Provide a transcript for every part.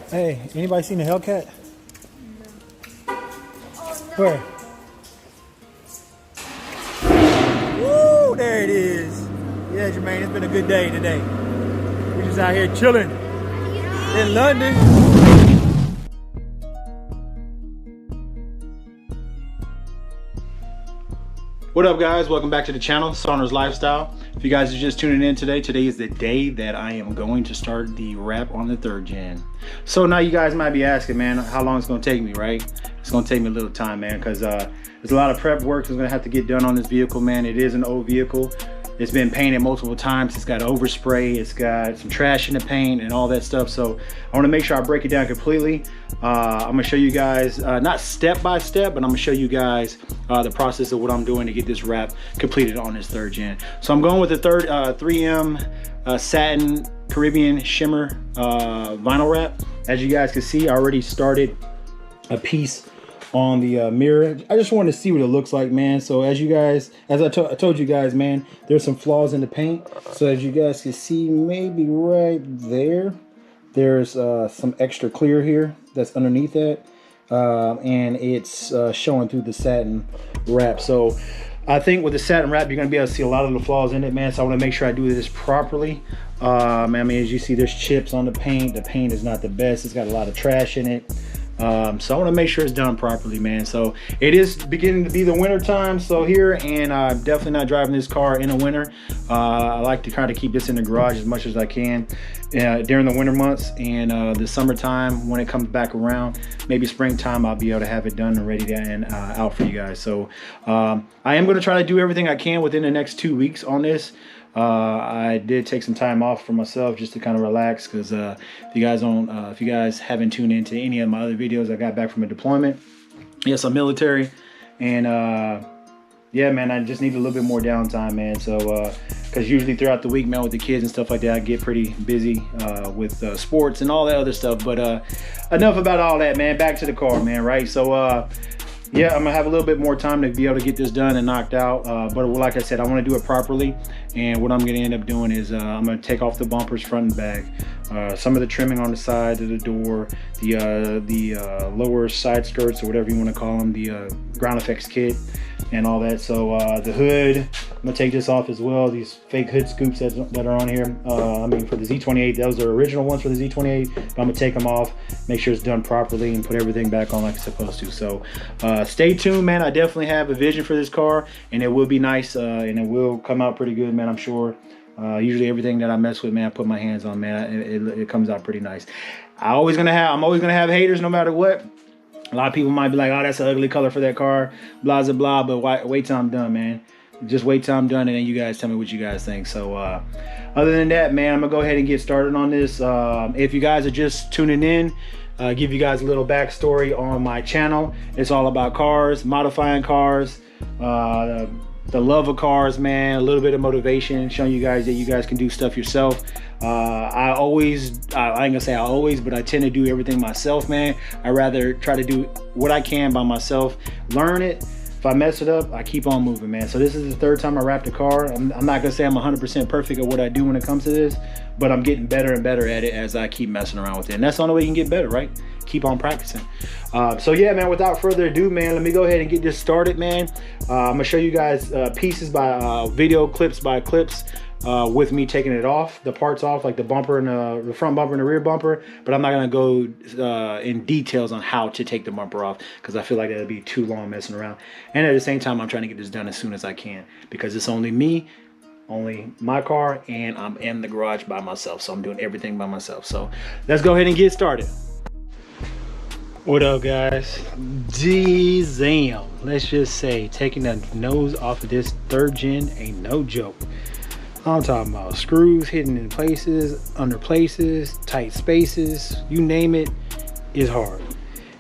Hey, anybody seen the Hellcat? Where? Woo, there it is. Yeah, Jermaine, it's been a good day today. We're just out here chilling in London. What up, guys? Welcome back to the channel, Saunders Lifestyle. If you guys are just tuning in today is the day that I am going to start the wrap on the 3rd gen. So now you guys might be asking, man, how long it's going to take me, right? It's going to take me a little time, man, because there's a lot of prep work that's going to have to get done on this vehicle, man. It is an old vehicle. It's been painted multiple times. It's got overspray. It's got some trash in the paint and all that stuff. So I want to make sure I break it down completely. I'm going to show you guys, not step by step, but I'm going to show you guys the process of what I'm doing to get this wrap completed on this 3rd gen. So I'm going with the 3M satin Caribbean shimmer vinyl wrap. As you guys can see, I already started a piece on the mirror. I just wanted to see what it looks like, man. So as you guys, as I told you guys, man, there's some flaws in the paint. So as you guys can see, maybe right there, there's some extra clear here that's underneath that, and it's showing through the satin wrap. So I think with the satin wrap, you're gonna be able to see a lot of the flaws in it, man. So I want to make sure I do this properly. I mean, as you see, there's chips on the paint. The paint is not the best. It's got a lot of trash in it. So I want to make sure it's done properly, man. So it is beginning to be the winter time, so here, and I'm definitely not driving this car in the winter. I like to kind of keep this in the garage as much as I can during the winter months, and the summertime when it comes back around, maybe springtime, I'll be able to have it done and ready to and out for you guys. So I am going to try to do everything I can within the next 2 weeks on this. I did take some time off for myself just to kind of relax, because if you guys haven't tuned into any of my other videos, I got back from a deployment. Yes, I'm military, and yeah, man, I just need a little bit more downtime, man. So because usually throughout the week, man, with the kids and stuff like that, I get pretty busy with sports and all that other stuff. But enough about all that, man. Back to the car, man, right? So yeah, I'm gonna have a little bit more time to be able to get this done and knocked out, but like I said, I want to do it properly. And what I'm gonna end up doing is I'm gonna take off the bumpers front and back, some of the trimming on the side of the door, the lower side skirts, or whatever you want to call them, the ground effects kit and all that. So the hood, I'm gonna take this off as well. These fake hood scoops that are on here, I mean, for the Z28, those are original ones for the Z28, but I'm gonna take them off, make sure it's done properly, and put everything back on like it's supposed to. So stay tuned, man. I definitely have a vision for this car, and it will be nice, and it will come out pretty good, man, I'm sure. Usually everything that I mess with, man, I put my hands on, man, it comes out pretty nice. I'm always gonna have haters no matter what. A lot of people might be like, oh, that's an ugly color for that car, blah, blah, blah, but wait till I'm done, man. Just wait till I'm done, and then you guys tell me what you guys think. So other than that, man, I'm gonna go ahead and get started on this. If you guys are just tuning in, give you guys a little backstory on my channel. It's all about cars, modifying cars, the love of cars, man, a little bit of motivation, showing you guys that you guys can do stuff yourself. I ain't gonna say I always, but I tend to do everything myself, man. I rather try to do what I can by myself, learn it. If I mess it up, I keep on moving, man. So this is the 3rd time I wrapped a car. I'm not gonna say I'm 100% perfect at what I do when it comes to this, but I'm getting better and better at it as I keep messing around with it. And that's the only way you can get better, right? Keep on practicing. So yeah, man, without further ado, man, let me go ahead and get this started, man. I'm gonna show you guys pieces by video, clips by clips, with me taking it off, the parts off, like the bumper and the front bumper and the rear bumper. But I'm not gonna go in details on how to take the bumper off, because I feel like that'd be too long messing around. And at the same time, I'm trying to get this done as soon as I can, because it's only me, only my car, and I'm in the garage by myself, so I'm doing everything by myself. So let's go ahead and get started. What up, guys? Damn, let's just say taking the nose off of this 3rd gen ain't no joke. I'm talking about screws hidden in places, under places, tight spaces, you name it, is hard.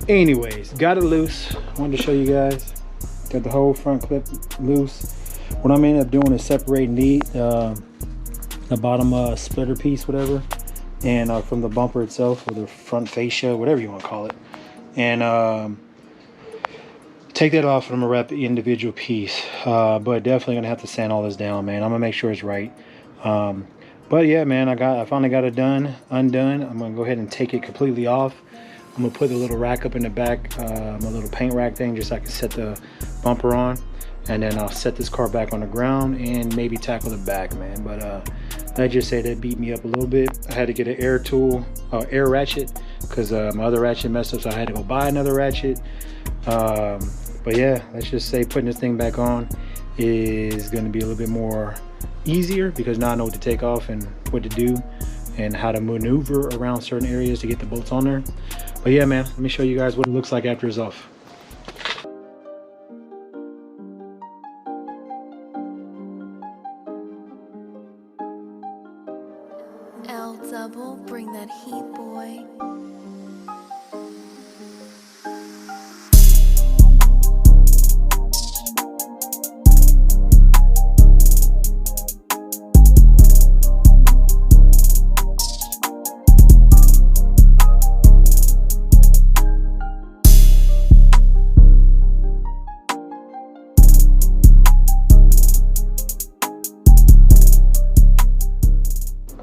Anyways, got it loose. I wanted to show you guys. Got the whole front clip loose. What I'm ending up doing is separating the bottom splitter piece, whatever, and from the bumper itself, or the front fascia, whatever you want to call it. And take that off, and I'm gonna wrap the individual piece, but definitely gonna have to sand all this down, man. I'm gonna make sure it's right. But yeah, man, I finally got it undone. I'm gonna go ahead and take it completely off. I'm gonna put the little rack up in the back, my little paint rack thing, just so I can set the bumper on, and then I'll set this car back on the ground and maybe tackle the back, man. But I just say that beat me up a little bit. I had to get an air ratchet, because my other ratchet messed up, so I had to go buy another ratchet. But yeah, let's just say putting this thing back on is gonna be a little bit more easier, because now I know what to take off and what to do and how to maneuver around certain areas to get the bolts on there. But yeah, man, let me show you guys what it looks like after it's off. Ldubble, bring that heat, boy.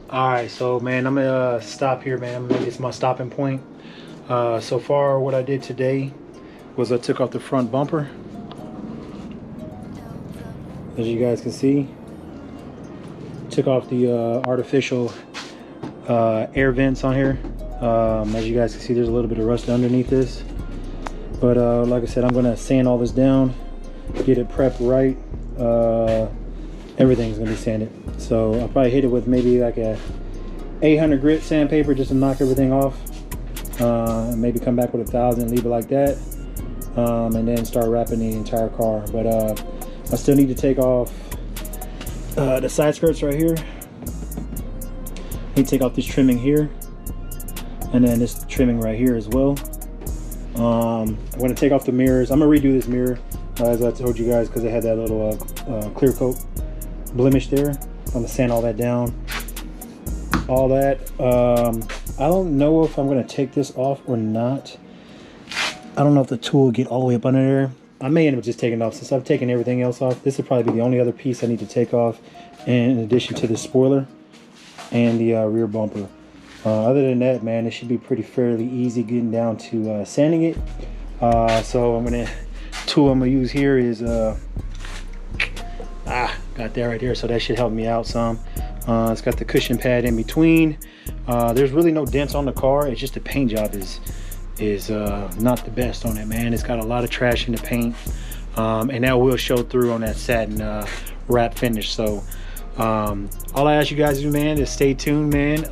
All right, so man, I'm gonna stop here, man. It's my stopping point. So far, what I did today was I took off the front bumper, as you guys can see. Took off the artificial air vents on here. As you guys can see, there's a little bit of rust underneath this. But like I said, I'm gonna sand all this down, get it prepped right. Everything's gonna be sanded. So I'll probably hit it with maybe like a 800 grit sandpaper just to knock everything off. And maybe come back with 1,000, leave it like that. And then start wrapping the entire car. But I still need to take off the side skirts right here. I need to take off this trimming here. And then this trimming right here as well. I'm gonna take off the mirrors. I'm gonna redo this mirror, as I told you guys, because it had that little clear coat blemish there. I'm gonna sand all that down, all that. I don't know if I'm gonna take this off or not. I don't know if the tool will get all the way up under there. I may end up just taking it off. Since I've taken everything else off, this would probably be the only other piece I need to take off, in addition to the spoiler and the rear bumper. Other than that, man, it should be fairly easy getting down to sanding it. So tool I'm gonna use here is got that right there, so that should help me out some. It's got the cushion pad in between. There's really no dents on the car. It's just the paint job is not the best on it, man. It's got a lot of trash in the paint, and that will show through on that satin wrap finish. So all I ask you guys to do, man, is stay tuned, man.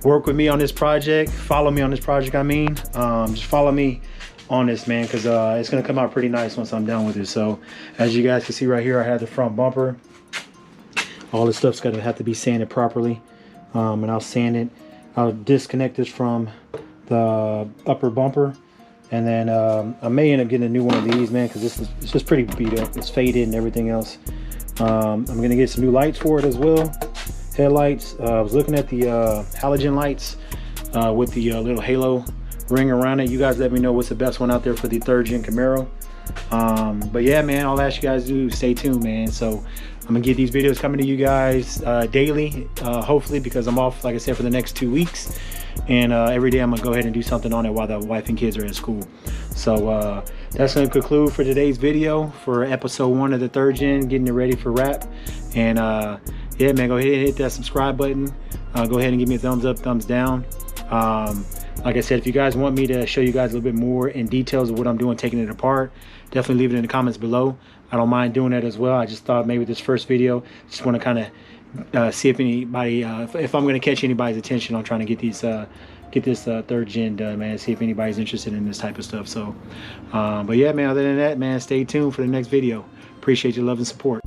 Work with me on this project. Follow me on this project. I mean, just follow me on this, man, because it's gonna come out pretty nice once I'm done with it. So as you guys can see right here, I have the front bumper. All this stuff's gonna have to be sanded properly, and I'll sand it. I'll disconnect this from the upper bumper, and then I may end up getting a new one of these, man, because it's just pretty beat up. It's faded and everything else. I'm gonna get some new lights for it as well, headlights. I was looking at the halogen lights with the little halo ring around it. You guys let me know what's the best one out there for the 3rd gen Camaro. But yeah, man, I'll ask you guys to stay tuned, man. So I'm gonna get these videos coming to you guys daily, hopefully, because I'm off, like I said, for the next 2 weeks, and every day I'm gonna go ahead and do something on it while the wife and kids are at school. So that's gonna conclude for today's video for episode 1 of the 3rd gen, getting it ready for wrap. And yeah, man, go ahead and hit that subscribe button. Go ahead and give me a thumbs up, thumbs down. Like I said, if you guys want me to show you guys a little bit more in details of what I'm doing, taking it apart, definitely leave it in the comments below. I don't mind doing that as well. I just thought maybe this first video, just want to kind of see if anybody, if I'm going to catch anybody's attention on trying to get these, get this 3rd gen done, man. See if anybody's interested in this type of stuff. So, but yeah, man, other than that, man, stay tuned for the next video. Appreciate your love and support.